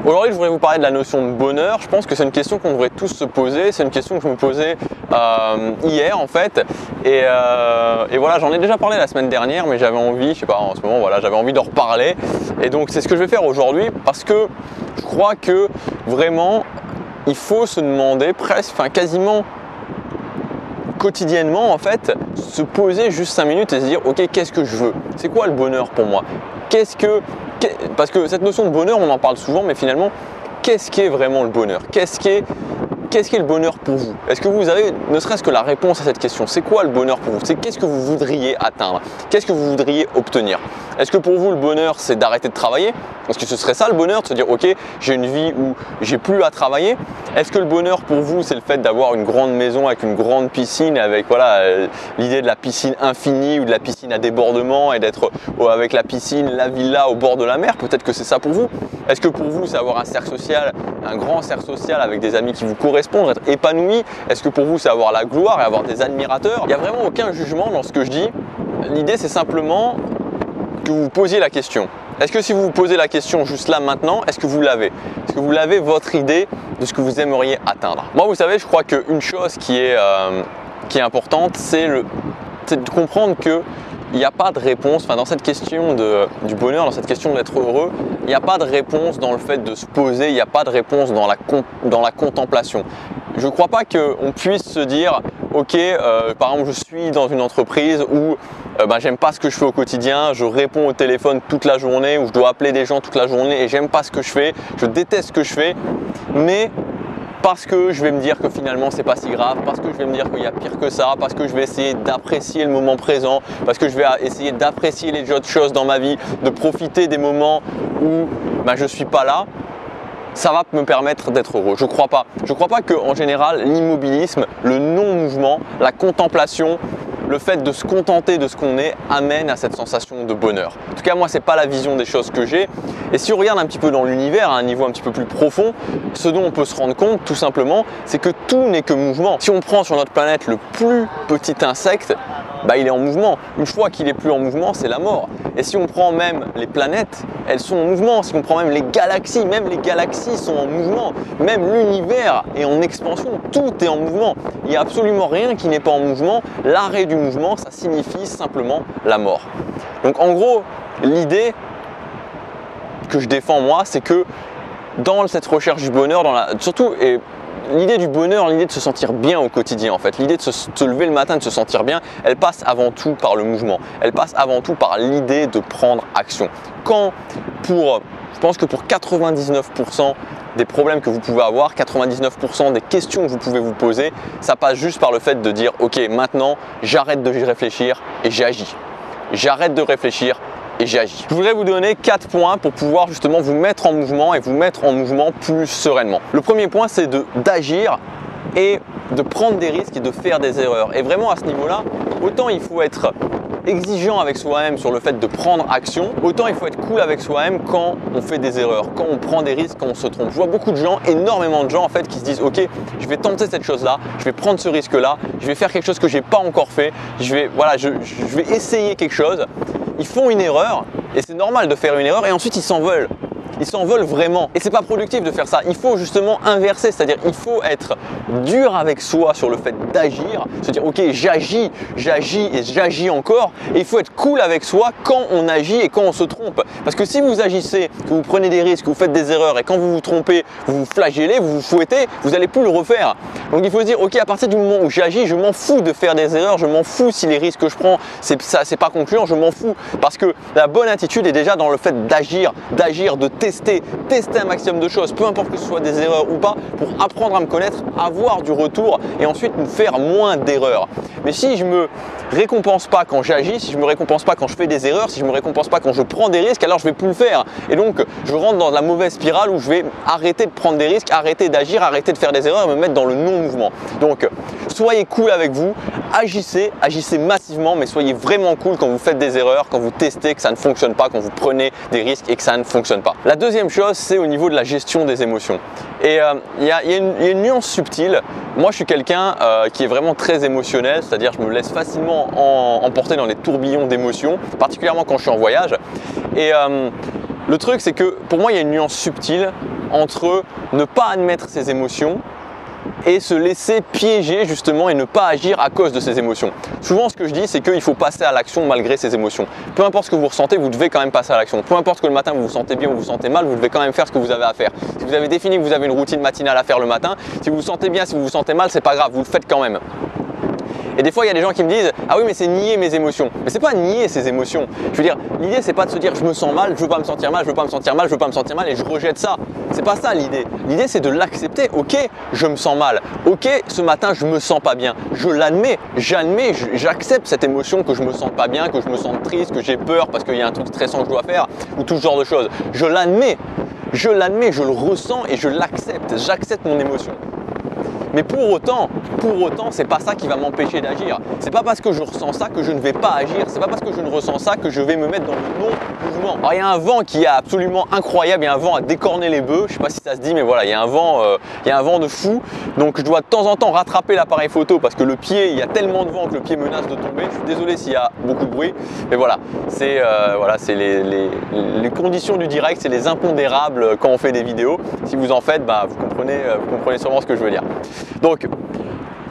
Aujourd'hui, je voudrais vous parler de la notion de bonheur. Je pense que c'est une question qu'on devrait tous se poser. C'est une question que je me posais hier en fait. Et voilà, j'en ai déjà parlé la semaine dernière, mais j'avais envie, je sais pas, en ce moment, voilà, j'avais envie d'en reparler. Et donc, c'est ce que je vais faire aujourd'hui parce que je crois que vraiment, il faut se demander presque, enfin quasiment quotidiennement en fait, se poser juste 5 minutes et se dire ok, qu'est-ce que je veux? C'est quoi le bonheur pour moi? Parce que cette notion de bonheur, on en parle souvent, mais finalement, qu'est-ce qu'est vraiment le bonheur? Qu'est-ce qu'est le bonheur pour vous? Est-ce que vous avez ne serait-ce que la réponse à cette question? C'est quoi le bonheur pour vous? C'est qu'est-ce que vous voudriez atteindre? Qu'est-ce que vous voudriez obtenir? Est-ce que pour vous le bonheur c'est d'arrêter de travailler? Est-ce que ce serait ça le bonheur, de se dire ok, j'ai une vie où j'ai plus à travailler? Est-ce que le bonheur pour vous c'est le fait d'avoir une grande maison avec une grande piscine, avec voilà l'idée de la piscine infinie ou de la piscine à débordement et d'être avec la piscine, la villa au bord de la mer? Peut-être que c'est ça pour vous. Est-ce que pour vous c'est avoir un cercle social, un grand cercle social avec des amis qui vous correspondent, être épanoui? Est-ce que pour vous c'est avoir la gloire et avoir des admirateurs? Il n'y a vraiment aucun jugement dans ce que je dis. L'idée c'est simplement que vous vous posiez la question. Est-ce que si vous vous posez la question juste là maintenant, est-ce que vous l'avez? Est-ce que vous l'avez votre idée de ce que vous aimeriez atteindre? Moi vous savez, je crois qu'une chose qui est importante, c'est de comprendre que il n'y a pas de réponse, dans cette question du bonheur, dans cette question d'être heureux, il n'y a pas de réponse dans le fait de se poser, il n'y a pas de réponse dans la contemplation. Je ne crois pas qu'on puisse se dire, ok, par exemple, je suis dans une entreprise où j'aime pas ce que je fais au quotidien, je réponds au téléphone toute la journée, ou je dois appeler des gens toute la journée et j'aime pas ce que je fais, je déteste ce que je fais, mais parce que je vais me dire que finalement c'est pas si grave, parce que je vais me dire qu'il y a pire que ça, parce que je vais essayer d'apprécier le moment présent, parce que je vais essayer d'apprécier les autres choses dans ma vie, de profiter des moments où je suis pas là, ça va me permettre d'être heureux. Je crois pas. Je crois pas qu'en général l'immobilisme, le non-mouvement, la contemplation, le fait de se contenter de ce qu'on est amène à cette sensation de bonheur. En tout cas, moi, c'est pas la vision des choses que j'ai. Et si on regarde un petit peu dans l'univers, à un niveau un petit peu plus profond, ce dont on peut se rendre compte, tout simplement, c'est que tout n'est que mouvement. Si on prend sur notre planète le plus petit insecte, il est en mouvement. Une fois qu'il est plus en mouvement, c'est la mort. Et si on prend même les planètes, elles sont en mouvement. Si on prend même les galaxies sont en mouvement. Même l'univers est en expansion. Tout est en mouvement. Il n'y a absolument rien qui n'est pas en mouvement. L'arrêt du mouvement, ça signifie simplement la mort. Donc en gros, l'idée que je défends moi, c'est que dans cette recherche du bonheur, l'idée du bonheur, l'idée de se sentir bien au quotidien en fait, l'idée de se lever le matin, de se sentir bien, elle passe avant tout par le mouvement. Elle passe avant tout par l'idée de prendre action. Je pense que pour 99% des problèmes que vous pouvez avoir, 99% des questions que vous pouvez vous poser, ça passe juste par le fait de dire ok, maintenant j'arrête de réfléchir et j'agis. J'arrête de réfléchir et j'agis. Je voudrais vous donner 4 points pour pouvoir justement vous mettre en mouvement et vous mettre en mouvement plus sereinement. Le premier point, c'est d'agir et de prendre des risques et de faire des erreurs. Et vraiment à ce niveau-là, autant il faut être exigeant avec soi-même sur le fait de prendre action, autant il faut être cool avec soi-même quand on fait des erreurs, quand on prend des risques, quand on se trompe. Je vois beaucoup de gens, énormément de gens en fait, qui se disent ok, je vais tenter cette chose-là, je vais prendre ce risque-là, je vais faire quelque chose que j'ai pas encore fait, je vais essayer quelque chose. Ils font une erreur et c'est normal de faire une erreur et ensuite ils s'en veulent. Ils s'en veulent vraiment et c'est pas productif de faire ça. Il faut justement inverser, c'est-à-dire il faut être dur avec soi sur le fait d'agir, se dire ok, j'agis et j'agis encore, et il faut être cool avec soi quand on agit et quand on se trompe. Parce que si vous agissez, que vous prenez des risques, que vous faites des erreurs et quand vous vous trompez, vous vous flagellez, vous vous fouettez, vous n'allez plus le refaire. Donc il faut se dire ok, à partir du moment où j'agis, je m'en fous de faire des erreurs, je m'en fous si les risques que je prends c'est pas concluant, je m'en fous, parce que la bonne attitude est déjà dans le fait d'agir, de tester un maximum de choses, peu importe que ce soit des erreurs ou pas, pour apprendre à me connaître, avoir du retour et ensuite me faire moins d'erreurs. Mais si je me récompense pas quand j'agis, si je me récompense pas quand je fais des erreurs, si je me récompense pas quand je prends des risques, alors je vais plus le faire. Et donc je rentre dans la mauvaise spirale où je vais arrêter de prendre des risques, arrêter d'agir, arrêter de faire des erreurs et me mettre dans le non-mouvement. Donc soyez cool avec vous, agissez massivement, mais soyez vraiment cool quand vous faites des erreurs, quand vous testez que ça ne fonctionne pas, quand vous prenez des risques et que ça ne fonctionne pas. La deuxième chose, c'est au niveau de la gestion des émotions. Et il y a une nuance subtile. Moi, je suis quelqu'un qui est vraiment très émotionnel, c'est-à-dire je me laisse facilement emporter dans les tourbillons d'émotions, particulièrement quand je suis en voyage. Et le truc, c'est que pour moi, il y a une nuance subtile entre ne pas admettre ses émotions et se laisser piéger justement et ne pas agir à cause de ses émotions. Souvent ce que je dis, c'est qu'il faut passer à l'action malgré ses émotions. Peu importe ce que vous ressentez, vous devez quand même passer à l'action. Peu importe que le matin vous vous sentez bien ou vous vous sentez mal, vous devez quand même faire ce que vous avez à faire. Si vous avez défini que vous avez une routine matinale à faire le matin, si vous vous sentez bien, si vous vous sentez mal, c'est pas grave, vous le faites quand même. Et des fois, il y a des gens qui me disent « Ah oui, mais c'est nier mes émotions ». Mais c'est pas nier ses émotions. Je veux dire, l'idée, c'est pas de se dire « Je me sens mal, je veux pas me sentir mal, je veux pas me sentir mal, je veux pas me sentir mal » et je rejette ça. C'est pas ça l'idée. L'idée, c'est de l'accepter. Ok, je me sens mal. Ok, ce matin, je me sens pas bien. Je l'admets, j'accepte cette émotion que je me sens pas bien, que je me sens triste, que j'ai peur parce qu'il y a un truc stressant que je dois faire ou tout ce genre de choses. Je l'admets, je le ressens et je l'accepte. J'accepte mon émotion. Mais pour autant, c'est pas ça qui va m'empêcher d'agir. C'est pas parce que je ressens ça que je ne vais pas agir. C'est pas parce que je ne ressens ça que je vais me mettre dans le non-mouvement. Alors il y a un vent qui est absolument incroyable. Il y a un vent à décorner les bœufs. Je sais pas si ça se dit, mais voilà, il y a un vent de fou. Donc je dois de temps en temps rattraper l'appareil photo parce que le pied, il y a tellement de vent que le pied menace de tomber. Je suis désolé s'il y a beaucoup de bruit, mais voilà, c'est les conditions du direct, c'est les impondérables quand on fait des vidéos. Si vous en faites, bah, vous comprenez sûrement ce que je veux dire. Donc,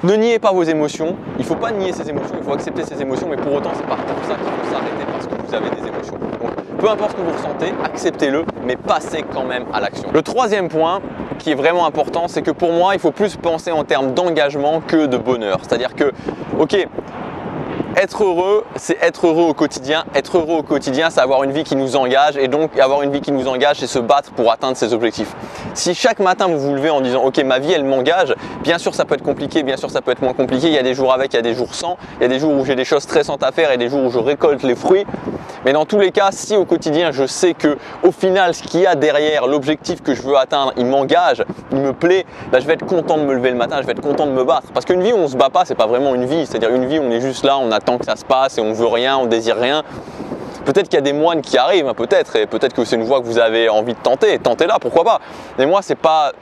ne niez pas vos émotions, il ne faut pas nier ses émotions, il faut accepter ses émotions, mais pour autant, c'est pas pour ça qu'il faut s'arrêter parce que vous avez des émotions. Donc, peu importe ce que vous ressentez, acceptez-le, mais passez quand même à l'action. Le troisième point qui est vraiment important, c'est que pour moi, il faut plus penser en termes d'engagement que de bonheur. C'est-à-dire que, ok, être heureux, c'est être heureux au quotidien. Être heureux au quotidien, c'est avoir une vie qui nous engage. Et donc, avoir une vie qui nous engage, c'est se battre pour atteindre ses objectifs. Si chaque matin, vous vous levez en disant « Ok, ma vie, elle m'engage », bien sûr, ça peut être compliqué, bien sûr, ça peut être moins compliqué. Il y a des jours avec, il y a des jours sans. Il y a des jours où j'ai des choses stressantes à faire et des jours où je récolte les fruits. Mais dans tous les cas, si au quotidien, je sais que au final, ce qu'il y a derrière, l'objectif que je veux atteindre, il m'engage, il me plaît, bah, je vais être content de me lever le matin, je vais être content de me battre. Parce qu'une vie où on ne se bat pas, c'est pas vraiment une vie. C'est-à-dire une vie où on est juste là, on attend que ça se passe et on veut rien, on désire rien. Peut-être qu'il y a des moines qui arrivent, hein, peut-être, et peut-être que c'est une voie que vous avez envie de tenter, tentez-la, pourquoi pas. Mais moi, c'est pas,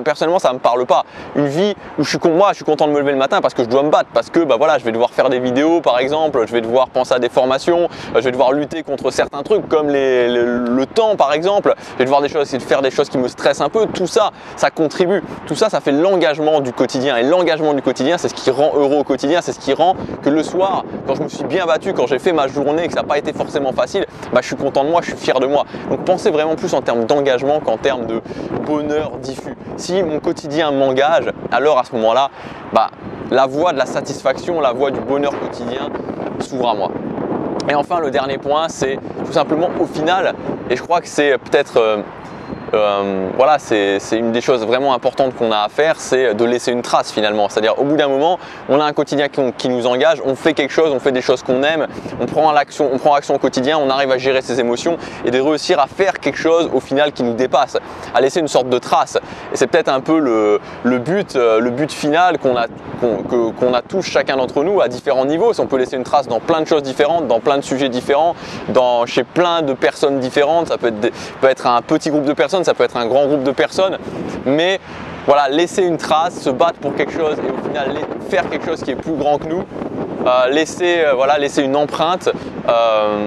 personnellement, ça me parle pas. Une vie où je suis content de me lever le matin parce que je dois me battre, parce que bah voilà, je vais devoir faire des vidéos, par exemple, je vais devoir penser à des formations, je vais devoir lutter contre certains trucs comme le temps, par exemple. Je vais devoir essayer de faire des choses qui me stressent un peu. Tout ça, ça contribue. Tout ça, ça fait l'engagement du quotidien. Et l'engagement du quotidien, c'est ce qui rend heureux au quotidien, c'est ce qui rend que le soir, quand je me suis bien battu, quand j'ai fait ma journée et que ça n'a pas été forcément facile, bah, je suis content de moi, je suis fier de moi. Donc pensez vraiment plus en termes d'engagement qu'en termes de bonheur diffus. Si mon quotidien m'engage, alors à ce moment-là, bah, la voie de la satisfaction, la voie du bonheur quotidien s'ouvre à moi. Et enfin, le dernier point, c'est tout simplement au final, et je crois que c'est peut-être voilà, c'est une des choses vraiment importantes qu'on a à faire, c'est de laisser une trace finalement. C'est-à-dire au bout d'un moment, on a un quotidien qui nous engage, on fait quelque chose, on fait des choses qu'on aime, on prend action au quotidien, on arrive à gérer ses émotions et de réussir à faire quelque chose au final qui nous dépasse, à laisser une sorte de trace. Et c'est peut-être un peu le but final qu'on a tous chacun d'entre nous à différents niveaux. Si on peut laisser une trace dans plein de choses différentes, dans plein de sujets différents, chez plein de personnes différentes, ça peut être un petit groupe de personnes, ça peut être un grand groupe de personnes, mais voilà, laisser une trace, se battre pour quelque chose et au final faire quelque chose qui est plus grand que nous, laisser une empreinte,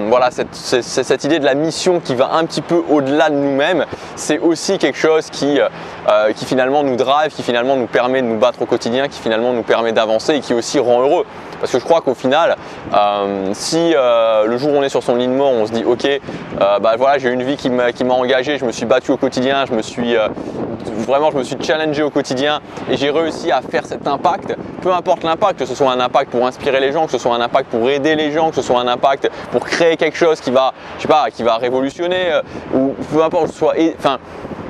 voilà, cette idée de la mission qui va un petit peu au-delà de nous-mêmes, c'est aussi quelque chose qui finalement nous drive, qui finalement nous permet de nous battre au quotidien, qui finalement nous permet d'avancer et qui aussi rend heureux. Parce que je crois qu'au final, si le jour où on est sur son lit de mort, on se dit ok, bah voilà, j'ai eu une vie qui m'a engagé, je me suis battu au quotidien, je me suis challengé au quotidien et j'ai réussi à faire cet impact, peu importe l'impact, que ce soit un impact pour inspirer les gens, que ce soit un impact pour aider les gens, que ce soit un impact pour créer quelque chose qui va, je sais pas, qui va révolutionner, ou peu importe,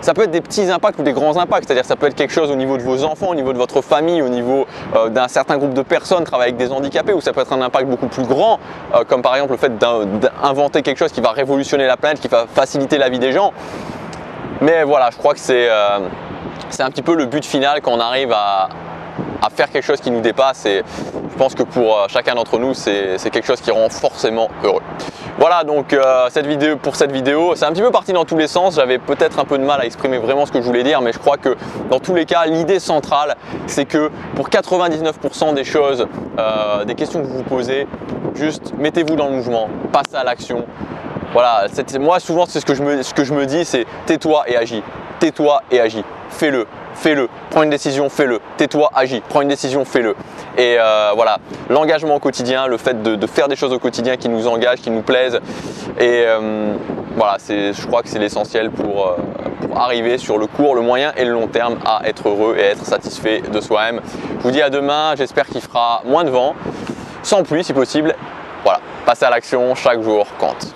ça peut être des petits impacts ou des grands impacts, c'est-à-dire ça peut être quelque chose au niveau de vos enfants, au niveau de votre famille, au niveau d'un certain groupe de personnes, travailler avec des handicapés, ou ça peut être un impact beaucoup plus grand, comme par exemple le fait d'inventer quelque chose qui va révolutionner la planète, qui va faciliter la vie des gens. Mais voilà, je crois que c'est un petit peu le but final quand on arrive à faire quelque chose qui nous dépasse, et je pense que pour chacun d'entre nous, c'est quelque chose qui rend forcément heureux. Voilà donc pour cette vidéo, c'est un petit peu parti dans tous les sens, j'avais peut-être un peu de mal à exprimer vraiment ce que je voulais dire, mais je crois que dans tous les cas, l'idée centrale, c'est que pour 99% des choses, des questions que vous vous posez, juste mettez-vous dans le mouvement, passez à l'action. Voilà, moi souvent c'est ce que je me dis, c'est tais-toi et agis. tais-toi et agis. Fais-le, fais-le, prends une décision, fais-le, tais-toi, agis, prends une décision, fais-le. Et voilà, l'engagement au quotidien, le fait de faire des choses au quotidien qui nous engagent, qui nous plaisent. Et voilà, je crois que c'est l'essentiel pour arriver sur le court, le moyen et le long terme à être heureux et être satisfait de soi-même. Je vous dis à demain, j'espère qu'il fera moins de vent, sans pluie si possible. Voilà, passez à l'action, chaque jour compte.